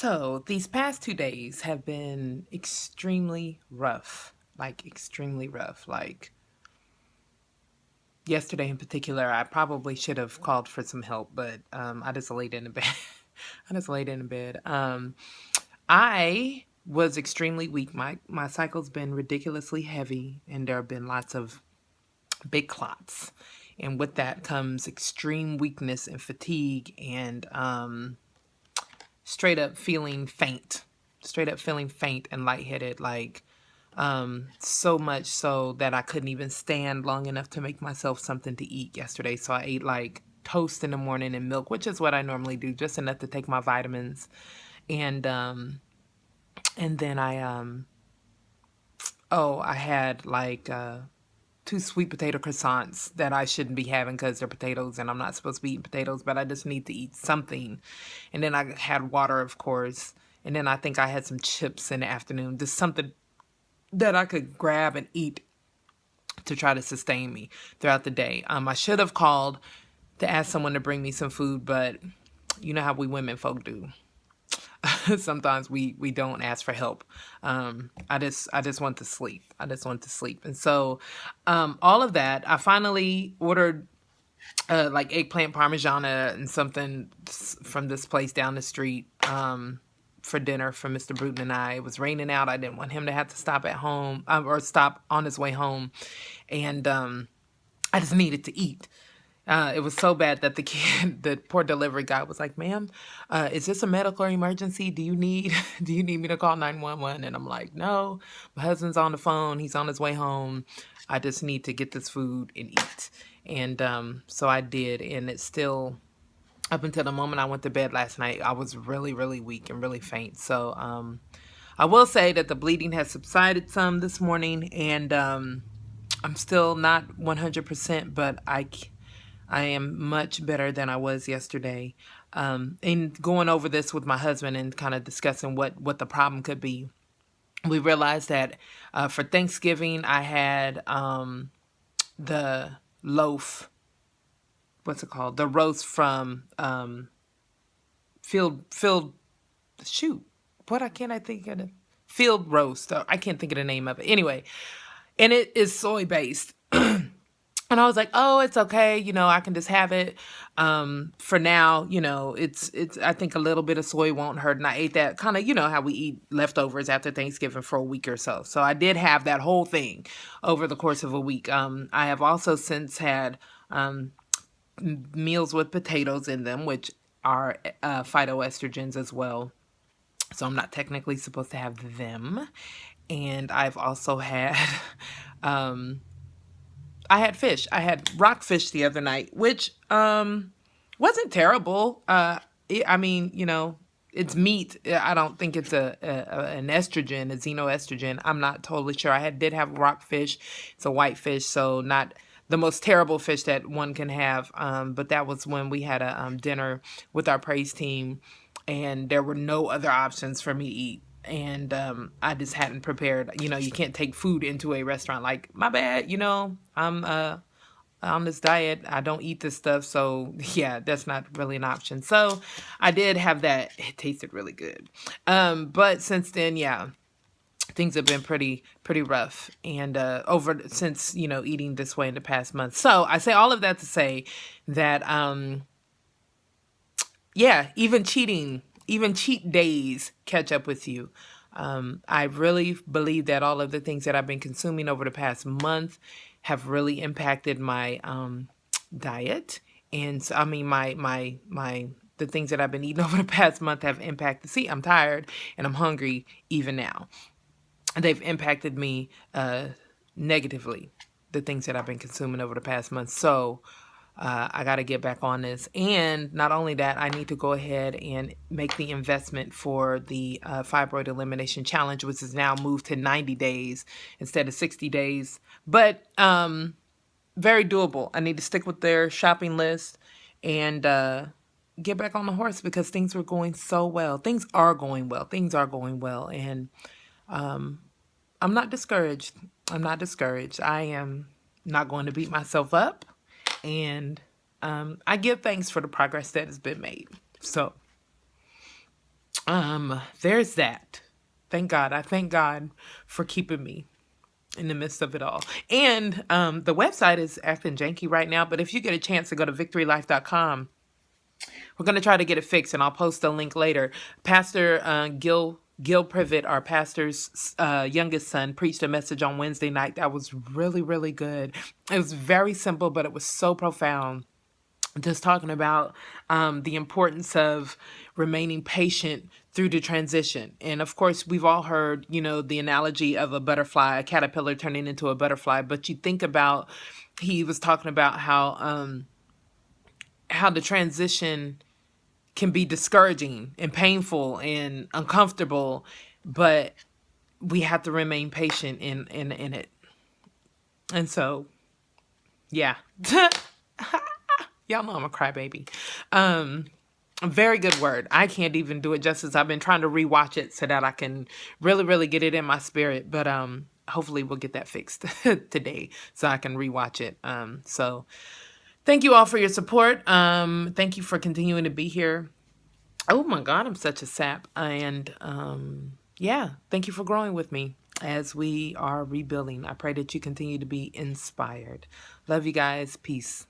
So these past 2 days have been extremely rough, like extremely rough. Like yesterday in particular, I probably should have called for some help, but I just laid in the bed. I just laid in the bed. I was extremely weak. My cycle's been ridiculously heavy, and there have been lots of big clots. And with that comes extreme weakness and fatigue and straight up feeling faint, straight up feeling faint and lightheaded, like so much so that I couldn't even stand long enough to make myself something to eat yesterday. So I ate like toast in the morning and milk, which is what I normally do, just enough to take my vitamins. And then I had like two sweet potato croissants that I shouldn't be having because they're potatoes and I'm not supposed to be eating potatoes, but I just need to eat something. And then I had water, of course. And then I think I had some chips in the afternoon, just something that I could grab and eat to try to sustain me throughout the day. I should have called to ask someone to bring me some food, but you know how we women folk do. Sometimes we don't ask for help. I just want to sleep. I just want to sleep. And so all of that, I finally ordered like eggplant parmigiana and something from this place down the street for dinner for Mr. Bruton and I. It was raining out. I didn't want him to have to stop at home or stop on his way home. And I just needed to eat. It was so bad that the poor delivery guy was like, "Ma'am, is this a medical emergency? Do you need, do you need me to call 911?" And I'm like, "No, my husband's on the phone. He's on his way home. I just need to get this food and eat." And so I did, and it's still up until the moment I went to bed last night, I was really, really weak and really faint. So I will say that the bleeding has subsided some this morning, and I'm still not 100%, but I am much better than I was yesterday. And going over this with my husband and kind of discussing what the problem could be, we realized that for Thanksgiving I had the loaf, what's it called? The roast from field shoot. What I can't I think of the field roast. I can't think of the name of it. Anyway, and it is soy based. And I was like, "Oh, it's okay. I can just have it for now. It's. I think a little bit of soy won't hurt." And I ate that kind of, how we eat leftovers after Thanksgiving for a week or so. So I did have that whole thing over the course of a week. I have also since had meals with potatoes in them, which are phytoestrogens as well. So I'm not technically supposed to have them. And I've also had I had fish. I had rockfish the other night, which wasn't terrible. I mean, it's meat. I don't think it's an estrogen, a xenoestrogen. I'm not totally sure. Did have rockfish. It's a white fish, so not the most terrible fish that one can have. But that was when we had a dinner with our praise team, and there were no other options for me to eat. And I just hadn't prepared. You can't take food into a restaurant. Like, my bad, I'm on this diet. I don't eat this stuff. So yeah, that's not really an option. So I did have that. It tasted really good. But since then, yeah, things have been pretty rough and over since eating this way in the past month. So I say all of that to say that yeah, even cheat days catch up with you. I really believe that all of the things that I've been consuming over the past month have really impacted my diet, and so, I mean my the things that I've been eating over the past month have impacted. See, I'm tired and I'm hungry even now. They've impacted me negatively. The things that I've been consuming over the past month. So I got to get back on this. And not only that, I need to go ahead and make the investment for the fibroid elimination challenge, which is now moved to 90 days instead of 60 days. But very doable. I need to stick with their shopping list and get back on the horse because things were going so well. Things are going well. Things are going well. And I'm not discouraged. I'm not discouraged. I am not going to beat myself up. And I give thanks for the progress that has been made. So There's that. Thank God. I thank God for keeping me in the midst of it all. And the website is acting janky right now, but if you get a chance to go to victorylife.com, we're going to try to get it fixed, and I'll post a link later. Pastor Gil Privet, our pastor's youngest son, preached a message on Wednesday night that was really, really good. It was very simple, but it was so profound. Just talking about the importance of remaining patient through the transition. And of course, we've all heard, the analogy of a butterfly, a caterpillar turning into a butterfly. But you think about, he was talking about how the transition can be discouraging and painful and uncomfortable, but we have to remain patient in it. And so, yeah. Y'all know I'm a crybaby. A very good word. I can't even do it justice. I've been trying to rewatch it so that I can really, really get it in my spirit. But hopefully we'll get that fixed today so I can rewatch it. So thank you all for your support. Thank you for continuing to be here. Oh my God, I'm such a sap. And yeah, thank you for growing with me as we are rebuilding. I pray that you continue to be inspired. Love you guys. Peace.